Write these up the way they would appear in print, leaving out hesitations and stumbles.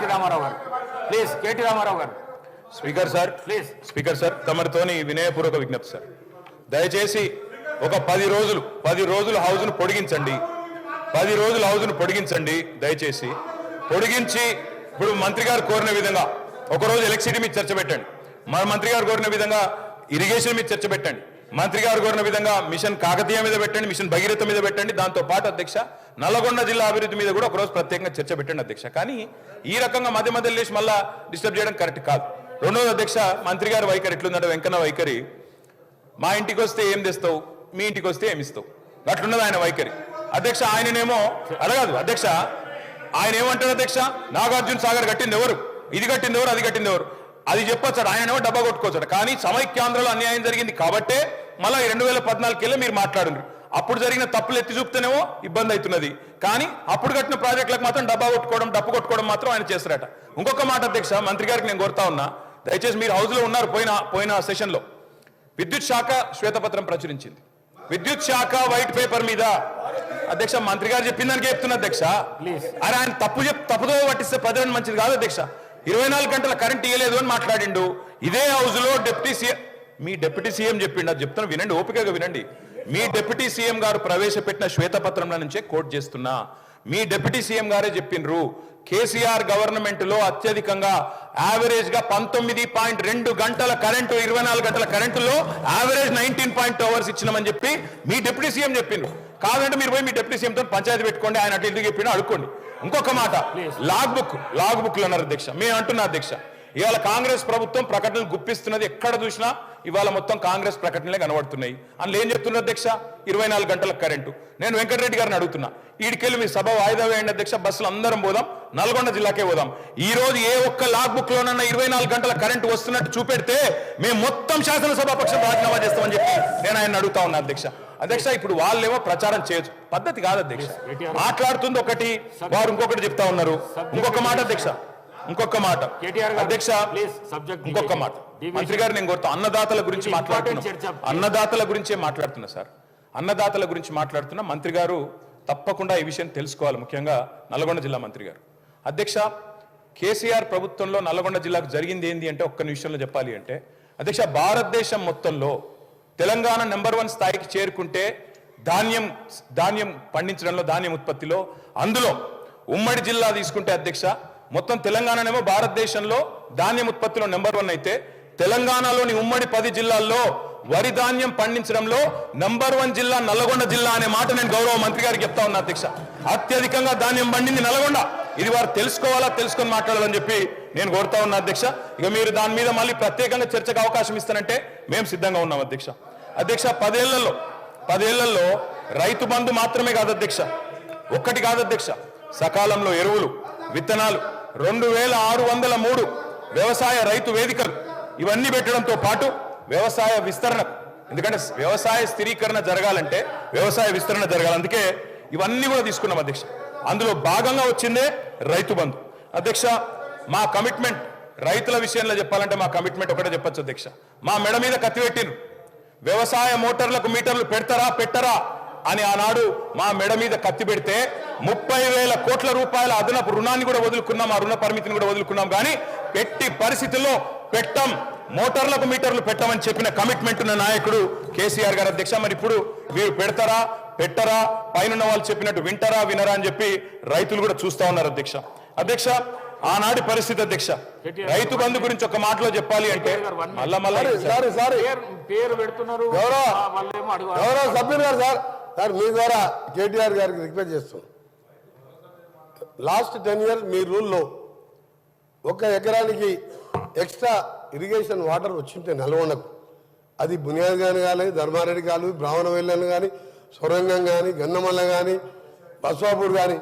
రామారావు గారు ప్లీజ్ కేటీ రామారావు గారు speaker sir please speaker sir తమరితోని వినయపూర్వక విజ్ఞప్తి సార్ దయచేసి ఒక 10 రోజులు హౌస్ను పొడిగించండి 10 రోజులు హౌస్ను పొడిగించండి దయచేసి పొడిగించి ఇప్పుడు మంత్రి గారు కోరిన విధంగా ఒక రోజు ఎలక్ట్రిసిటీ మీద చర్చ పెట్టండి మన మంత్రి గారు కోరిన విధంగా ఇరిగేషన్ మీద చర్చ పెట్టండి మంత్రి గారు కోరిన విధంగా మిషన్ కాకతీయ మీద పెట్టండి మిషన్ భగీరథ మీద పెట్టండి దాంతో పాటు అధ్యక్ష నల్లగొండ జిల్లా అభివృద్ధి మీద కూడా ఒకరోజు ప్రత్యేకంగా చర్చ పెట్టండి అధ్యక్ష కానీ ఈ రకంగా మధ్య లేచి మళ్ళా డిస్టర్బ్ చేయడం కరెక్ట్ కాదు రెండోది అధ్యక్ష మంత్రి గారి వైఖరి ఎట్లుందంటే వెంకన్న వైఖరి మా ఇంటికి వస్తే ఏం తెస్తావు మీ ఇంటికి వస్తే ఏమి ఇస్తావు అట్లున్నది ఆయన వైఖరి అధ్యక్ష ఆయననేమో అడగదు అధ్యక్ష ఆయన ఏమంటారు అధ్యక్ష నాగార్జున సాగర్ కట్టింది ఎవరు ఇది కట్టింది ఎవరు అది కట్టింది ఎవరు అది చెప్పొచ్చాడు ఆయనేమో డబ్బా కొట్టుకోవచ్చాడు కానీ సమైక్యాంధ్రలో అన్యాయం జరిగింది కాబట్టే మళ్ళీ 2014 మీరు మాట్లాడుండ్రు అప్పుడు జరిగిన తప్పులు ఎత్తి చూపుతేనేమో ఇబ్బంది అవుతున్నది కానీ అప్పుడు కట్టిన ప్రాజెక్టులకు మాత్రం డప్పు కొట్టుకోవడం మాత్రం ఆయన చేస్తారట ఇంకొక మాట అధ్యక్ష మంత్రి గారికి నేను కోరుతా ఉన్నా దయచేసి మీరు హౌస్లో ఉన్నారు పోయిన సెషన్లో విద్యుత్ శాఖ శ్వేతపత్రం ప్రచురించింది విద్యుత్ శాఖ వైట్ పేపర్ మీద అధ్యక్ష మంత్రి గారు చెప్పిన దానికి చెప్తున్నా అధ్యక్ష అరే ఆయన తప్పుదో పట్టిస్తే ప్రజలను మంచిది కాదు అధ్యక్ష 24 గంటల కరెంట్ ఇవ్వలేదు అని మాట్లాడిండు ఇదే హౌస్ లో మీ డిప్యూటీ సీఎం చెప్పిండు అది చెప్తున్నా వినండి ఓపికగా వినండి మీ డిప్యూటీ సీఎం గారు ప్రవేశపెట్టిన శ్వేతపత్రంలో నుంచే కోట్ చేస్తున్నా మీ డిప్యూటీ సీఎం గారే చెప్పిండ్రు కేసీఆర్ గవర్నమెంట్ లో అత్యధికంగా యావరేజ్ గా 19.2 గంటల కరెంటు 24 గంటల కరెంటులో యావరేజ్ 19.2 అవర్స్ ఇచ్చినామని చెప్పి మీ డిప్యూటీ సీఎం చెప్పిండ్రు కాదంటే మీరు పోయి మీ డిప్యూటీ సీఎం తో పంచాయతీ పెట్టుకోండి ఆయన అటు ఎందుకు చెప్పినా అడుక్కోండి ఇంకొక మాట లాగ్ బుక్లు అన్నారు అధ్యక్ష మేము అంటున్నా అధ్యక్ష ఇవాళ కాంగ్రెస్ ప్రభుత్వం ప్రకటనలు గుప్పిస్తున్నది ఎక్కడ చూసినా ఇవాళ మొత్తం కాంగ్రెస్ ప్రకటనలే కనబడుతున్నాయి అందులో ఏం చెప్తున్నారు అధ్యక్ష 24 గంటల కరెంటు నేను వెంకటరెడ్డి గారిని అడుగుతున్నా ఈడికెళ్ళి మీ సభ వాయిదా వేయండి అధ్యక్ష బస్సులు అందరం పోదాం నల్గొండ జిల్లాకే పోదాం ఈ రోజు ఏ ఒక్క లాగ్ బుక్ లోనన్నా 24 గంటల కరెంటు వస్తున్నట్టు చూపెడితే మేము మొత్తం శాసనసభాపక్షం రాజీనామా చేస్తామని చెప్పి నేను ఆయన అడుగుతా ఉన్నా అధ్యక్ష ఇప్పుడు వాళ్ళేమో ప్రచారం చేయొచ్చు పద్ధతి కాదు అధ్యక్ష మాట్లాడుతుంది ఒకటి వారు ఇంకొకటి చెప్తా ఉన్నారు ఇంకొక మాట అధ్యక్ష అధ్యక్ష ఇంకొక మాట మంత్రి గారు నేను కోరుతా అన్నదాతల గురించి మాట్లాడుతున్నా సార్ అన్నదాతల గురించి మాట్లాడుతున్నా మంత్రి గారు తప్పకుండా ఈ విషయం తెలుసుకోవాలి ముఖ్యంగా నల్గొండ జిల్లా మంత్రి గారు అధ్యక్ష కేసీఆర్ ప్రభుత్వంలో నల్గొండ జిల్లాకు జరిగింది ఏంటి అంటే ఒక్క నిమిషంలో చెప్పాలి అంటే అధ్యక్ష భారతదేశం మొత్తంలో తెలంగాణ నెంబర్ 1 స్థాయికి చేరుకుంటే ధాన్యం పండించడంలో ధాన్యం ఉత్పత్తిలో అందులో ఉమ్మడి జిల్లా తీసుకుంటే అధ్యక్ష మొత్తం తెలంగాణనేమో భారతదేశంలో ధాన్యం ఉత్పత్తిలో నెంబర్ 1 అయితే తెలంగాణలోని ఉమ్మడి 10 జిల్లాల్లో వరి ధాన్యం పండించడంలో నెంబర్ 1 జిల్లా నల్లగొండ జిల్లా అనే మాట నేను గౌరవ మంత్రి గారికి చెప్తా ఉన్నా అధ్యక్ష అత్యధికంగా ధాన్యం పండింది నల్లగొండ ఇది వారు తెలుసుకొని మాట్లాడాలని చెప్పి నేను కోరుతా ఉన్నా అధ్యక్ష ఇక మీరు దాని మీద మళ్ళీ ప్రత్యేకంగా చర్చకు అవకాశం ఇస్తానంటే మేము సిద్ధంగా ఉన్నాం అధ్యక్ష 10 ఏళ్లలో రైతు బంధు మాత్రమే కాదు అధ్యక్ష ఒక్కటి కాదు అధ్యక్ష సకాలంలో ఎరువులు విత్తనాలు 2603 వ్యవసాయ రైతు వేదికలు ఇవన్నీ పెట్టడంతో పాటు వ్యవసాయ విస్తరణ ఎందుకంటే వ్యవసాయ స్థిరీకరణ జరగాలంటే వ్యవసాయ విస్తరణ జరగాలి అందుకే ఇవన్నీ కూడా తీసుకున్నాం అధ్యక్ష అందులో భాగంగా వచ్చిందే రైతు బంధు అధ్యక్ష మా కమిట్మెంట్ రైతుల విషయంలో చెప్పాలంటే మా కమిట్మెంట్ ఒకటే చెప్పొచ్చు అధ్యక్ష మా మెడ మీద కత్తి పెట్టిరు వ్యవసాయ మోటార్లకు మీటర్లు పెట్టరా అని ఆనాడు మా మెడ మీద కత్తి పెడితే 30,000 కోట్ల రూపాయల అదనపు రుణాన్ని కూడా వదులుకున్నాం ఆ రుణ పరిమితిని కూడా వదులుకున్నాం కానీ పెట్టి పరిస్థితుల్లో మోటార్లకు మీటర్లు పెట్టమని చెప్పిన కమిట్మెంట్ ఉన్న నాయకుడు కేసీఆర్ గారు అధ్యక్ష మరి ఇప్పుడు వీరు పెట్టరా పైన వాళ్ళు చెప్పినట్టు వినరా అని చెప్పి రైతులు కూడా చూస్తా ఉన్నారు అధ్యక్ష ఆనాటి పరిస్థితి అధ్యక్ష రైతు బంధు గురించి ఒక మాటలో చెప్పాలి అంటే పేరు పెడుతున్నారు గౌరవ సభ్యులు గారు సార్ మీ ద్వారా కేటీఆర్ గారికి రిక్వెస్ట్ చేస్తున్నాం లాస్ట్ 10 years మీ రూల్లో 1 ఎకరానికి ఎక్స్ట్రా ఇరిగేషన్ వాటర్ వచ్చింటే నల్గొండకు అది బునియాద్ గాని కానీ ధర్మారెడ్డి కానీ బ్రాహ్మణవెల్లని కానీ సొరంగం కానీ గన్నమల్ల కానీ బస్వాపూర్ కానీ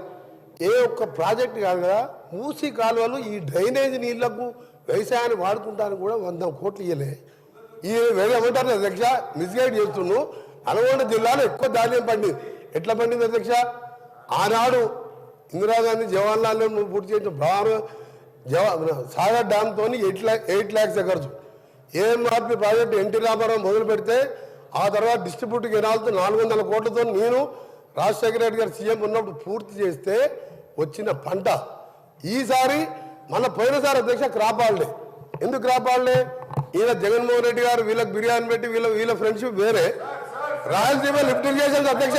ఏ ఒక్క ప్రాజెక్ట్ కాదు కదా మూసి కాలువలు ఈ డ్రైనేజ్ నీళ్లకు వ్యవసాయాన్ని వాడుకుంటానికి కూడా 100 కోట్లు ఇవ్వలే ఈ ఏమంటారు అధ్యక్ష మిస్గైడ్ చేస్తున్నాను నల్గొండ జిల్లాలో ఎక్కువ ధాన్యం పండింది ఎట్లా పండింది అధ్యక్ష ఆనాడు ఇందిరాగాంధీ జవహర్లాల్ నెహ్రూ పూర్తి చేసిన సాగర్ డ్యామ్తో 8 lakhs acres AMRP project NT Rama Rao మొదలు పెడితే ఆ తర్వాత డిస్ట్రిబ్యూట్ కెనాల్తో 400 కోట్లతో నేను రాజశేఖర రెడ్డి గారు సీఎం ఉన్నప్పుడు పూర్తి చేస్తే వచ్చిన పంట ఈసారి మన పోయినసారి అధ్యక్ష క్రాప్ హాలిడే ఎందుకు క్రాప్ హాలిడే? ఈయన జగన్మోహన్ రెడ్డి గారు వీళ్ళకి బిర్యానీ పెట్టి వీళ్ళ ఫ్రెండ్షిప్ వేరే. రాయలసీమ లిఫ్ట్ ఇరిగేషన్ అధ్యక్ష,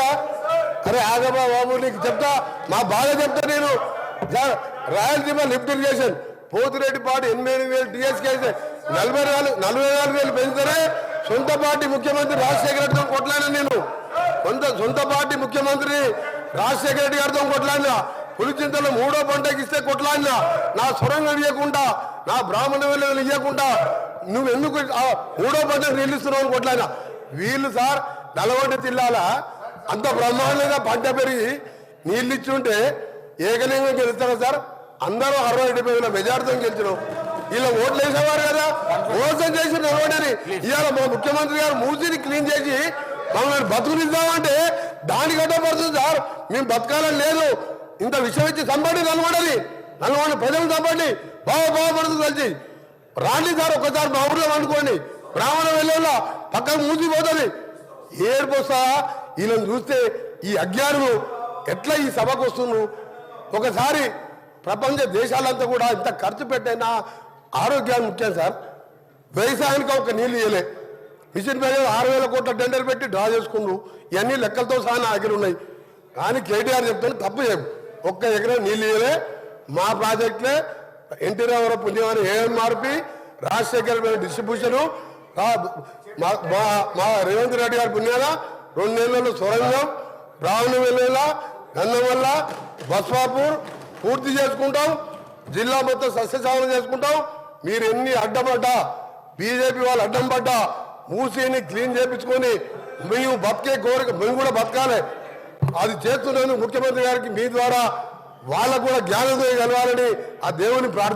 అరే ఆగమా బాబు నీకు చెప్తా, మా బాధ చెప్తా నేను. రాయలసీమ లిఫ్ట్ ఇరిగేషన్ పోతిరెడ్డిపాటి 88,000 టీఎస్కే 44,000 పెంచితేనే సొంత పార్టీ ముఖ్యమంత్రి రాజశేఖర రెడ్డితో కొట్లాడినా నేను. సొంత పార్టీ ముఖ్యమంత్రి రాజశేఖర రెడ్డి గారితో కొట్లాడినా. పులిచింతలు 3వ పంటకి ఇస్తే కొట్లాడినా. నా సొరంగం ఇవ్వకుండా, నా బ్రాహ్మణ వెళ్ళలు ఇవ్వకుండా నువ్వు ఎందుకు 3వ పంటకు నిలుస్తున్నావు కొట్లాడినా. వీళ్ళు సార్ నల్గొండ జిల్లాల అంత బ్రహ్మాండంగా పంట పెరిగి నీళ్ళు ఇచ్చుంటే ఏకలింగం గెలుస్తారు సార్. అందరూ 60-70 మెజార్టీతో గెలిచినాం. ఇలా ఓట్లు వేసేవారు కదా, మోసం చేసి నల్గొండని. ఇవాళ మా ముఖ్యమంత్రి గారు మూసిని క్లీన్ చేసి మమ్మల్ని బతుకునిద్దామంటే దానికి అడ్డపడుతుంది సార్. మేము బతకాలని లేదు, ఇంత విషయం ఇచ్చి చంపండి నల్గొండ ప్రజలు చంపండి, బాగుపడుతుంది కలిసి రాండి సార్. ఒక్కసారి మా ఊర్లో అనుకోండి, బ్రాహ్మణ వెళ్ళేలా పక్కకు మూసిపోతుంది. ఏడుపోస్తా వీళ్ళని చూస్తే ఈ అజ్ఞానులు ఎట్లా ఈ సభకు వస్తున్నారు. ఒకసారి ప్రపంచ దేశాలంతా కూడా ఇంత ఖర్చు పెట్టైనా ఆరోగ్యాన్ని ముఖ్యం సార్. వ్యవసాయానికి ఒక నీళ్లు ఇవ్వలే, మిషన్ పేరు 6,000 కోట్ల టెండర్ పెట్టి డ్రా చేసుకున్నారు. ఇవన్నీ లెక్కలతో సహా నా దగ్గర ఉన్నాయి. కానీ కేటీఆర్ చెప్తాను తప్పు చేయకు, ఒక్క ఎకరం నీళ్ళు ఇవ్వలే. మా ప్రాజెక్టులే ఎన్టీ రామారావు పుణ్యమని ఏఎంఆర్పి రాజశేఖర డిస్ట్రిబ్యూషను, మా రేవంత్ రెడ్డి గారి పుణ్యాన 2 నెలల్లో సొరంగం, బ్రాహ్మణ వెల్లేల, గన్నవల్ల, బస్వాపూర్ పూర్తి చేసుకుంటాం. జిల్లా మొత్తం సస్యశామనం చేసుకుంటాం. మీరు ఎన్ని అడ్డపడ్డా, బీజేపీ వాళ్ళు అడ్డం పడ్డా, మూసీని క్లీన్ చేయించుకొని మేము బతికే కోరిక, మేము కూడా బతకాలి. అది చేస్తున్నాను ముఖ్యమంత్రి గారికి మీ ద్వారా వాళ్ళకు కూడా జ్ఞానోదయం కలగాలని ఆ దేవుని ప్రార్థన